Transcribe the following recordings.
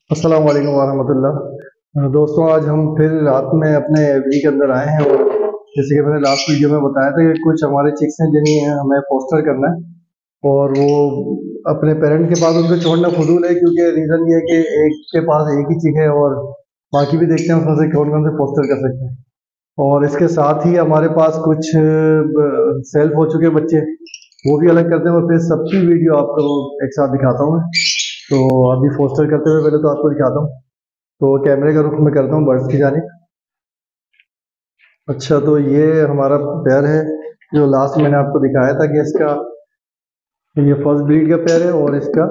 अस्सलाम वालेकुम वरहमतुल्लाह। दोस्तों, आज हम फिर रात में अपने एवरी के अंदर आए हैं और जैसे कि मैंने लास्ट वीडियो में बताया था कि कुछ हमारे चिक्स हैं जिन्हें हमें फोस्टर करना है और वो अपने पेरेंट के पास उनको छोड़ना फजूल है, क्योंकि रीज़न ये है कि एक के पास एक ही चिक है और बाकी भी देखते हैं उसमें से कौन कौन से फोस्टर कर सकते हैं। और इसके साथ ही हमारे पास कुछ सेल्फ हो चुके बच्चे, वो भी अलग करते हैं और फिर सबकी वीडियो आपको एक साथ दिखाता हूँ मैं। तो अभी फोस्टर करते हुए पहले तो आपको दिखाता हूँ। तो कैमरे का रुख मैं करता हूँ बर्ड्स की जानिब। अच्छा, तो ये हमारा पेयर है जो लास्ट मैंने आपको दिखाया था कि इसका ये फर्स्ट ब्रीड का पेयर है और इसका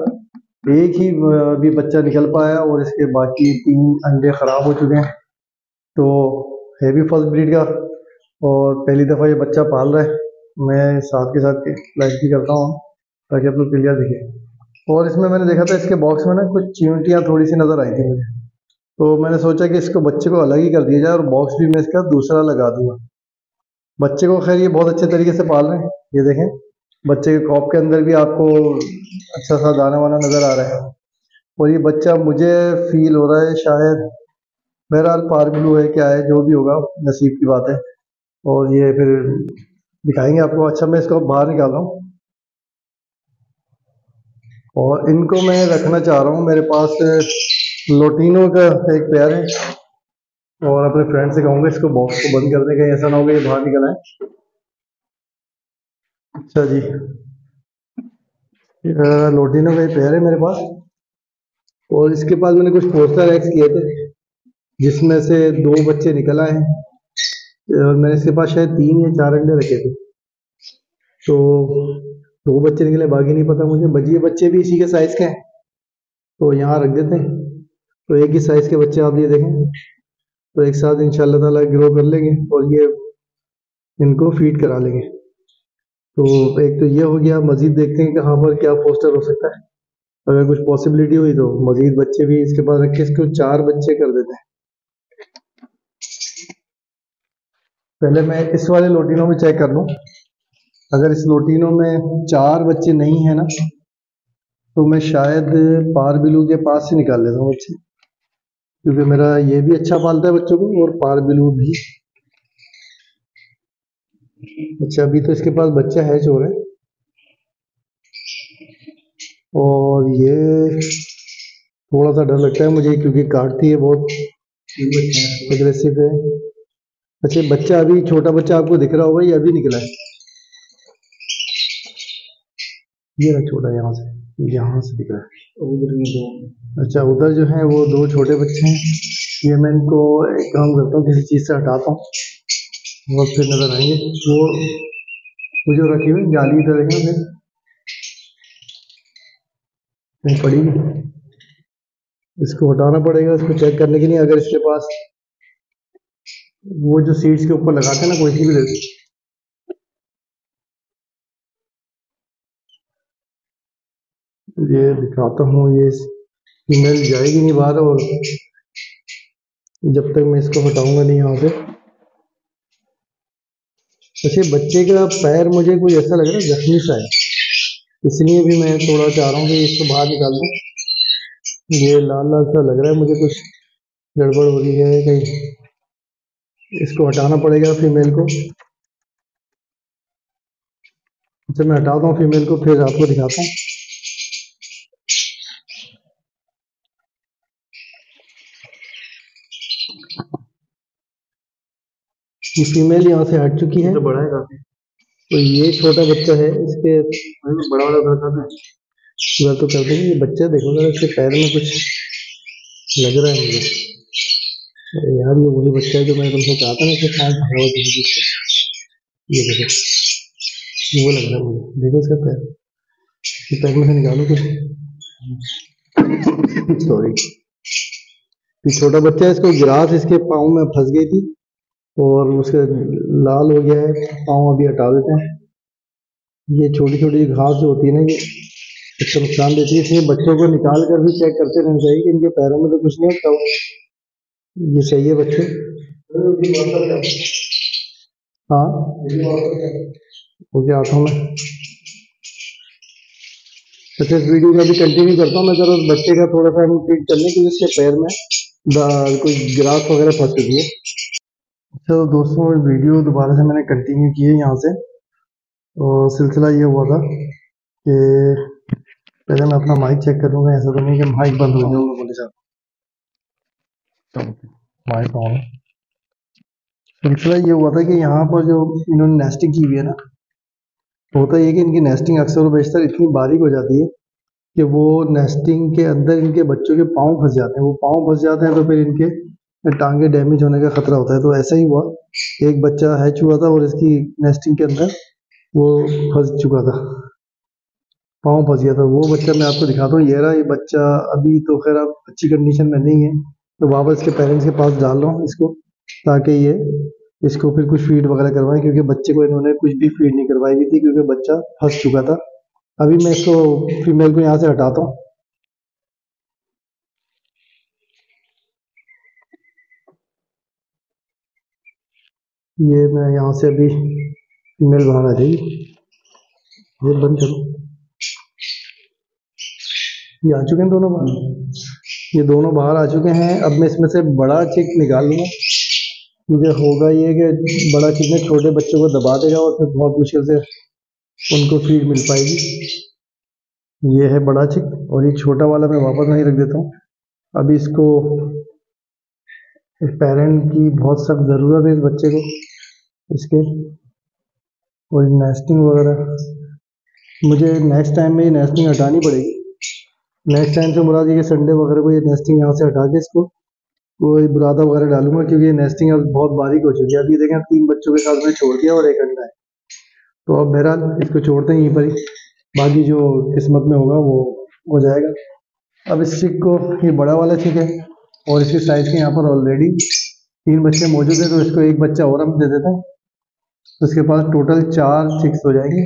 एक ही अभी बच्चा निकल पाया और इसके बाकी 3 अंडे ख़राब हो चुके हैं। तो है भी फर्स्ट ब्रीड का और पहली दफ़ा ये बच्चा पाल रहा है। मैं साथ के साथ फ्लैश भी करता हूँ ताकि आपको क्लियर दिखे। और इसमें मैंने देखा था इसके बॉक्स में ना कुछ चींटियाँ थोड़ी सी नज़र आई थी मुझे, तो मैंने सोचा कि इसको बच्चे को अलग ही कर दिया जाए और बॉक्स भी मैं इसका दूसरा लगा दूंगा। बच्चे को खैर ये बहुत अच्छे तरीके से पाल रहे हैं। ये देखें, बच्चे के खौफ के अंदर भी आपको अच्छा सा दाना वाना नज़र आ रहा है और ये बच्चा मुझे फील हो रहा है शायद, बहरहाल पार ब्लू है क्या है जो भी होगा, नसीब की बात है। और ये फिर दिखाएंगे आपको। अच्छा, मैं इसको बाहर निकाल रहा हूँ और इनको मैं रखना चाह रहा हूँ। मेरे पास लोटिनो का एक पेयर है और अपने फ्रेंड से कहूँगा इसको बॉक्स को बंद करने का, ऐसा ना हो कि ये बाहर निकल आए। अच्छा जी, लोटिनो का ये पेयर है मेरे पास और इसके पास मैंने कुछ पोस्टर एक्स किए थे जिसमें से 2 बच्चे निकल आए हैं और मैंने इसके पास शायद 3 या 4 अंडे रखे थे। तो 2 बच्चे निकले, बाकी नहीं पता मुझे। बजिए बच्चे भी इसी के साइज के हैं तो यहाँ रख देते हैं। तो एक ही साइज के बच्चे आप ये देखें, तो एक साथ इंशाल्लाह ताला ग्रो कर लेंगे और ये इनको फीड करा लेंगे। तो एक तो ये हो गया। मजीद देखते हैं कहाँ पर क्या पोस्टर हो सकता है। अगर कुछ पॉसिबिलिटी हुई तो मजीद बच्चे भी इसके पास रख के इसको 4 बच्चे कर देते हैं। पहले मैं इस वाले लोटिनो में चेक कर लूँ। अगर इस लोटिनो में 4 बच्चे नहीं है ना, तो मैं शायद पार बिलू के पास से निकाल लेता हूँ बच्चे, क्योंकि मेरा ये भी अच्छा पालता है बच्चों को और पार बिलू भी। अच्छा, अभी तो इसके पास बच्चा है जो है, और ये थोड़ा सा डर लगता है मुझे क्योंकि काटती है बहुत, एग्रेसिव है। अच्छा, बच्चा अभी छोटा बच्चा आपको दिख रहा होगा, ये अभी निकला है। ये रहा छोटा, यहाँ से दिख रहा है उधर में 2। अच्छा, उधर जो है वो 2 छोटे बच्चे हैं। ये मैं इनको एक काम करता हूँ, किसी चीज़ से हटाता हूँ और फिर नजर आएंगे। वो जो रखी हुई जाली इधर है फिर कहीं पड़ी, इसको हटाना पड़ेगा इसको चेक करने के लिए। अगर इसके पास वो जो सीट्स के ऊपर लगाते हैं ना कोई सी भी रहती, ये दिखाता हूँ। ये फीमेल जाएगी नहीं बाहर और जब तक मैं इसको हटाऊंगा नहीं यहाँ से। वैसे बच्चे का पैर मुझे कोई ऐसा लग रहा है जख्मी सा है, इसलिए भी मैं थोड़ा चाह रहा हूँ कि इसको बाहर निकाल दूँ। ये लाल लाल सा लग रहा है मुझे, कुछ गड़बड़ हो रही है कहीं। इसको हटाना पड़ेगा फीमेल को। अच्छा, मैं हटाता हूँ फीमेल को फिर आपको दिखाता हूँ। ये फीमेल यहाँ से हट चुकी है। तो बड़ा है काफी। तो ये छोटा बच्चा है, इसके बड़ा वाला था पूरा तो कर देंगे। ये बच्चा देखो जरा, इसके पैर में कुछ लग रहा है मुझे। अरे यार, ये वही बच्चा है जो मैं तुमसे कहा था ना, इसके साथ भागा ये देखो, वो लग रहा है मुझे। देखो इसका पैर, ये पैर में से निकालो कुछ। सॉरी, ये छोटा बच्चा है, इसको ग्रास इसके पाँव में फंस गई थी और उसके लाल हो गया है पाँव। अभी हटा देते हैं। ये छोटी छोटी घास जो होती है ना, ये अच्छा नुकसान देती है, इसलिए बच्चों को निकाल कर भी चेक करते रहना चाहिए कि इनके पैरों में तो कुछ नहीं होता। ये सही है बच्चे। हाँ, हो गया आता हूँ मैं। अच्छा, इस वीडियो का भी कंटिन्यू करता हूँ मैं जरा उस बच्चे का थोड़ा सा ट्रीट करने के लिए। उसके पैर में कोई ग्रास वगैरह फंस चुकी है। अच्छा तो दोस्तों, वीडियो दोबारा से मैंने कंटिन्यू की है यहाँ से। और सिलसिला ये हुआ था कि पहले मैं अपना माइक चेक करूँगा, ऐसा तो नहीं कि माइक बंद हो गया बोले साहब। Mike on. सिलसिला ये हुआ था कि यहाँ पर जो इन्होंने नेस्टिंग की हुई है ना, होता ये कि इनकी नेस्टिंग अक्सर व बेशतर इतनी बारीक हो जाती है कि वो नेस्टिंग के अंदर इनके बच्चों के पाँव फंस जाते हैं। वो पाँव फंस जाते हैं तो फिर इनके टांगे डैमेज होने का खतरा होता है। तो ऐसा ही हुआ, एक बच्चा हैच हुआ था और इसकी नेस्टिंग के अंदर वो फंस चुका था, पाँव फंस गया था। वो बच्चा मैं आपको दिखाता हूँ, ये रहा ये बच्चा। अभी तो खैर अब अच्छी कंडीशन में नहीं है, तो वापस के पेरेंट्स के पास डाल रहा हूँ इसको, ताकि ये इसको फिर कुछ फीड वगैरह करवाएं, क्योंकि बच्चे को इन्होंने कुछ भी फीड नहीं करवाई हुई थी, क्योंकि बच्चा फंस चुका था। अभी मैं इसको फीमेल को यहाँ से हटाता हूँ। ये मैं यहाँ से अभी फीमेल बाहर आ जाएगी, ये बंद करो। ये आ चुके हैं दोनों बाहर, ये दोनों बाहर आ चुके हैं। अब मैं इसमें से बड़ा चिक निकाल लूँगा, क्योंकि होगा ये कि बड़ा चिक में छोटे बच्चों को दबा देगा और फिर बहुत मुश्किल से उनको फीड मिल पाएगी। ये है बड़ा चिक और ये छोटा वाला मैं वापस वहीं रख देता हूँ। अभी इसको इस पेरेंट की बहुत सख्त ज़रूरत है, इस बच्चे को, इसके कोई नेस्टिंग वगैरह मुझे नेक्स्ट टाइम में ये नेस्टिंग हटानी पड़ेगी। नेक्स्ट टाइम से मुराद ये कि संडे वगैरह को ये नेस्टिंग यहाँ से हटा के इसको कोई बुरादा वगैरह डालूंगा, क्योंकि ये नेस्टिंग अब बहुत बारीक हो चुकी है। अभी देखें 3 बच्चों के साथ मैंने छोड़ दिया और 1 अंडा है, तो अब बहरहाल इसको छोड़ते हैं यहीं पर ही, बाकी जो किस्मत में होगा वो हो जाएगा। अब इस चिक को, ये बड़ा वाला चिक है और इसके साइज के यहाँ पर ऑलरेडी 3 बच्चे मौजूद है, तो इसको एक बच्चा और हम दे देते हैं, तो इसके पास टोटल 4 चिक्स हो जाएंगे।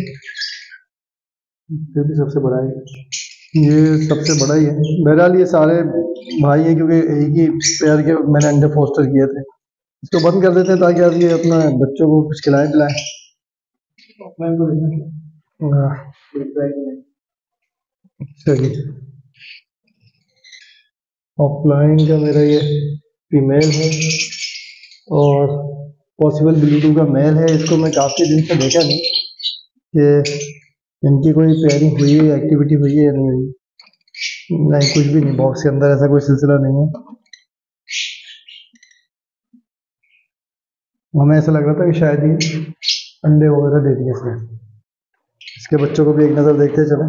ये भी सबसे बड़ा है, ये सबसे बड़ा ही है। बहरहाल ये सारे भाई हैं, क्योंकि एक ही पेयर के मैंने अंडे फोस्टर किए थे। इसको बंद कर देते हैं ताकि अब ये अपना बच्चों को कुछ खिलाएं पिलाएं। हाँ, चलिए। ऑफलाइन का मेरा ये फीमेल है और पॉसिबल ब्लीडिंग का मेल है। इसको मैं काफ़ी दिन से देखा नहीं कि इनकी कोई पेयरिंग हुई है, एक्टिविटी हुई है या नहीं हुई। नहीं, कुछ भी नहीं, बॉक्स के अंदर ऐसा कोई सिलसिला नहीं है। हमें ऐसा लग रहा था कि शायद ये अंडे वगैरह दे दिए इसने। इसके बच्चों को भी एक नज़र देखते चले।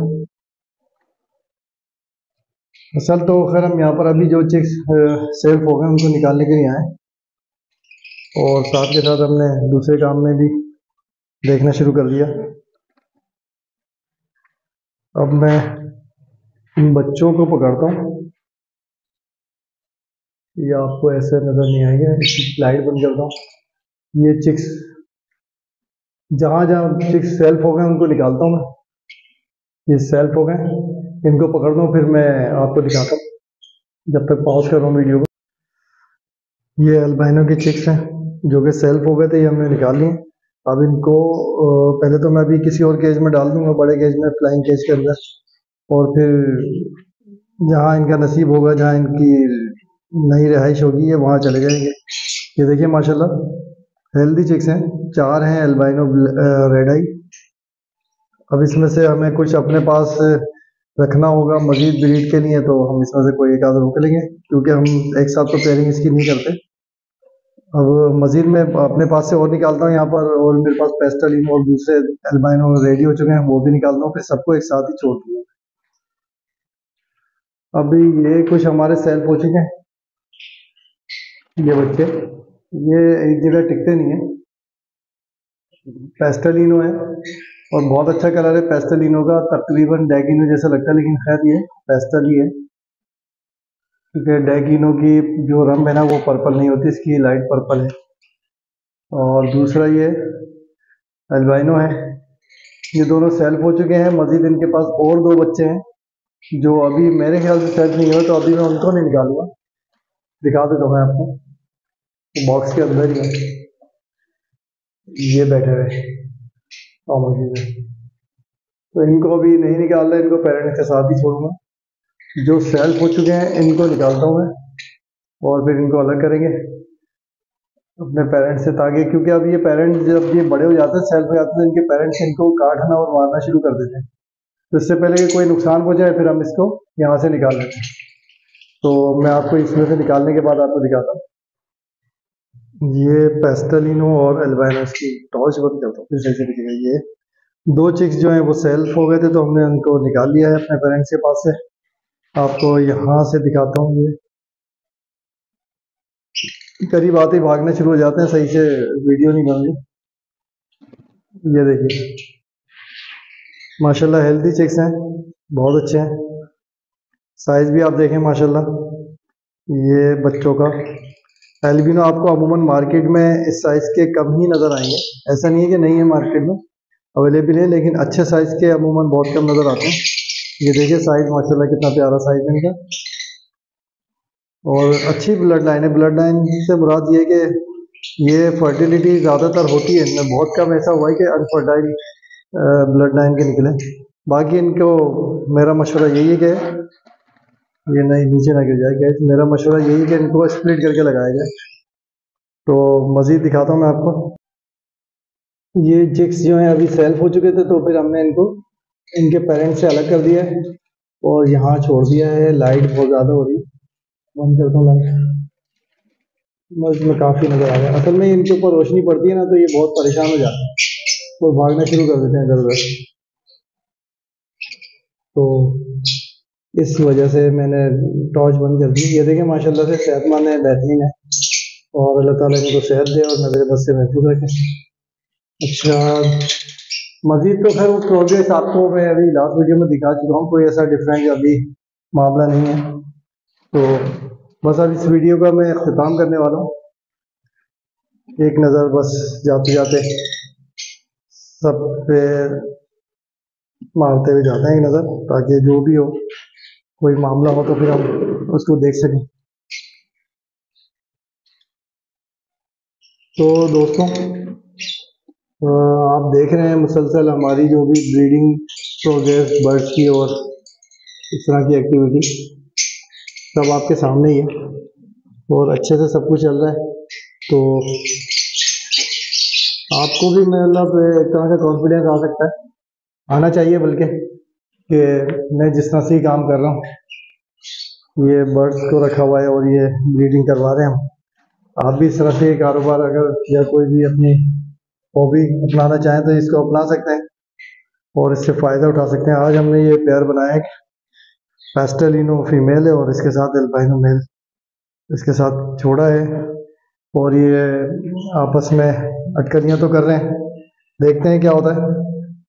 असल तो खैर हम यहाँ पर अभी जो चिक्स सेल्फ हो गए उनको निकालने के लिए आए, और साथ के साथ हमने दूसरे काम में भी देखना शुरू कर दिया। अब मैं इन बच्चों को पकड़ता हूँ, ये आपको ऐसे नज़र नहीं आएगा, इसकी लाइट बंद करता हूँ। ये चिक्स जहाँ जहाँ चिक्स सेल्फ हो गए उनको निकालता हूँ मैं। ये सेल्फ हो गए, इनको पकड़ता हूँ, फिर मैं आपको दिखाता हूँ। जब तक पॉज कर रहा हूँ वीडियो को। ये अल्बाइनो के चिक्स हैं जो कि सेल्फ हो गए थे, ये हमने निकाल लिए। अब इनको पहले तो मैं अभी किसी और केज में डाल दूंगा, बड़े केज में, फ्लाइंग केज के अंदर, और फिर जहाँ इनका नसीब होगा, जहाँ इनकी नई रिहाइश होगी, ये वहाँ चले जाएंगे। ये देखिए माशाल्लाह हेल्दी चिक्स हैं, 4 हैं अल्बाइनो रेड आई। अब इसमें से हमें कुछ अपने पास रखना होगा मजीद ब्रीड के लिए, तो हम इसमें से कोई एक आध रोक लेंगे, क्योंकि हम एक साथ तो पेयरिंग इसकी नहीं करते। अब मजीद मैं अपने पास से और निकालता हूँ यहाँ पर, और मेरे पास पेस्टलिन और दूसरे अल्बाइनो रेडी हो चुके हैं, वो भी निकालता हूँ, फिर सबको एक साथ ही छोड़ दूँगा। अभी ये कुछ हमारे सेल्फ हो चुके हैं, ये बच्चे, ये एक जगह टिकते नहीं है। पेस्टलिनो है और बहुत अच्छा कलर है पेस्टलिनो का, तकरीबन डैगिनो जैसा लगता है, लेकिन खैर ये पेस्टल ही है, क्योंकि डैगिनो की जो रंग है ना वो पर्पल नहीं होती, इसकी लाइट पर्पल है। और दूसरा ये अल्बाइनो है, ये दोनों सेल्फ हो चुके हैं। मजीद इनके पास और 2 बच्चे हैं जो अभी मेरे ख्याल से सेल्फ नहीं हुए, तो अभी मैं उनको नहीं निकालूंगा, दिखा देता हूँ मैं आपको। बॉक्स के अंदर ही है, ये बैठे हुए और मौजूद है। तो इनको अभी नहीं निकाल रहा, इनको पेरेंट्स के साथ ही छोड़ूंगा। जो सेल्फ हो चुके हैं इनको निकालता हूँ मैं, और फिर इनको अलग करेंगे अपने पेरेंट्स से, ताकि क्योंकि अब ये पेरेंट्स जब ये बड़े हो जाते हैं, सेल्फ हो जाते हैं, इनके पेरेंट्स इनको काटना और मारना शुरू कर देते हैं। तो इससे पहले कि कोई नुकसान पहुंचाए फिर हम इसको यहाँ से निकाल लेते हैं। तो मैं आपको इसमें से निकालने के बाद आपको दिखाता हूँ। ये पेस्टलिनो और एल्बाइनो, इसकी टॉर्च बंद करता हूँ फिर सही से दिखेगा। ये दो चिक्स जो हैं वो सेल्फ हो गए थे, तो हमने उनको निकाल लिया है अपने पेरेंट्स के पास से। आपको यहाँ से दिखाता हूँ। ये करीब आते ही भागने शुरू हो जाते हैं, सही से वीडियो नहीं बन रही। ये देखिए माशाल्लाह हेल्दी चिक्स हैं, बहुत अच्छे हैं। साइज भी आप देखें माशाल्लाह, ये बच्चों का एल्बिनो आपको अमूमन मार्केट में इस साइज़ के कम ही नज़र आएंगे। ऐसा नहीं है कि नहीं है, मार्केट में अवेलेबल है, लेकिन अच्छे साइज़ के अमूमन बहुत कम नज़र आते हैं। ये देखिए साइज़ माशाल्लाह कितना प्यारा साइज़ है इनका, और अच्छी ब्लड लाइन है। ब्लड लाइन से मुराद ये कि ये फर्टिलिटी ज़्यादातर होती है इनमें, बहुत कम ऐसा हुआ है कि अनफर्टाइल ब्लड लाइन के निकले। बाकी इनको मेरा मशवरा यही है कि ये नहीं नीचे ना गिर जाए गैस, मेरा मशवरा यही है कि इनको स्प्लिट करके लगाया जाए। तो मज़ीद दिखाता हूँ मैं आपको। ये चिक्स जो हैं अभी सेल्फ हो चुके थे, तो फिर हमने इनको इनके पेरेंट्स से अलग कर दिया है और यहाँ छोड़ दिया है। लाइट बहुत ज़्यादा हो रही है, बंद करता हूँ लाइट। इसमें काफ़ी नज़र आ गया। असल में इनके ऊपर रोशनी पड़ती है ना, तो ये बहुत परेशान हो जाते हैं और भागना शुरू कर देते हैं इधर उधर। तो इस वजह से मैंने टॉर्च बंद कर दी। ये देखें माशाल्लाह से सेहतमंद है, बेहतरीन है, और अल्लाह ताला इनको सेहत दे और नज़र बद से महफूज रखें। अच्छा, मज़ीद तो खैर वो प्रोग्रेस आपको मैं अभी लास्ट वीडियो में दिखा चुका हूँ, कोई ऐसा डिफरेंट अभी मामला नहीं है। तो बस अब इस वीडियो का मैं अख्तिताम करने वाला हूँ। एक नज़र बस जाते जाते सब पे मारते हुए जाते हैं एक नज़र, ताकि जो भी हो कोई मामला हो तो फिर हम उसको देख सकें। तो दोस्तों आप देख रहे हैं मुसलसल हमारी जो भी ब्रीडिंग प्रोग्रेस बर्ड्स की और इस तरह की एक्टिविटी सब आपके सामने ही है, और अच्छे से सब कुछ चल रहा है। तो आपको भी मतलब एक तरह का कॉन्फिडेंस आ सकता है, आना चाहिए बल्कि, कि मैं जिस तरह से काम कर रहा हूँ, ये बर्ड्स को रखा हुआ है और ये ब्रीडिंग करवा रहे हैं हम। आप भी इस तरह से कारोबार अगर या कोई भी अपनी हॉबी अपनाना चाहें तो इसको अपना सकते हैं और इससे फ़ायदा उठा सकते हैं। आज हमने ये पेयर बनाया है, पेस्टलिनो फीमेल है और इसके साथ एल्बाइनो मेल इसके साथ छोड़ा है, और ये आपस में अटकलियाँ तो कर रहे हैं। देखते हैं क्या होता है,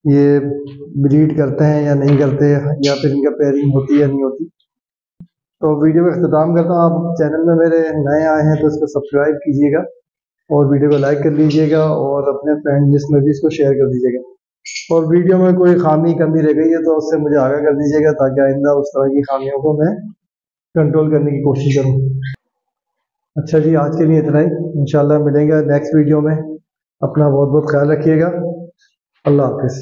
ये ब्रीड करते हैं या नहीं करते, या फिर इनका पेयरिंग होती है या नहीं होती। तो वीडियो का अख्तिताम करता हूँ। आप चैनल में मेरे नए आए हैं तो इसको सब्सक्राइब कीजिएगा और वीडियो को लाइक कर लीजिएगा और अपने फ्रेंड लिस्ट में भी इसको शेयर कर दीजिएगा। और वीडियो में कोई खामी कमी रह गई है तो उससे मुझे आगाह कर दीजिएगा, ताकि आइंदा उस तरह की खामियों को मैं कंट्रोल करने की कोशिश करूँ। अच्छा जी, आज के लिए इतना ही। इंशाल्लाह मिलेंगे नेक्स्ट वीडियो में। अपना बहुत बहुत ख्याल रखिएगा। अल्लाह हाफिज़।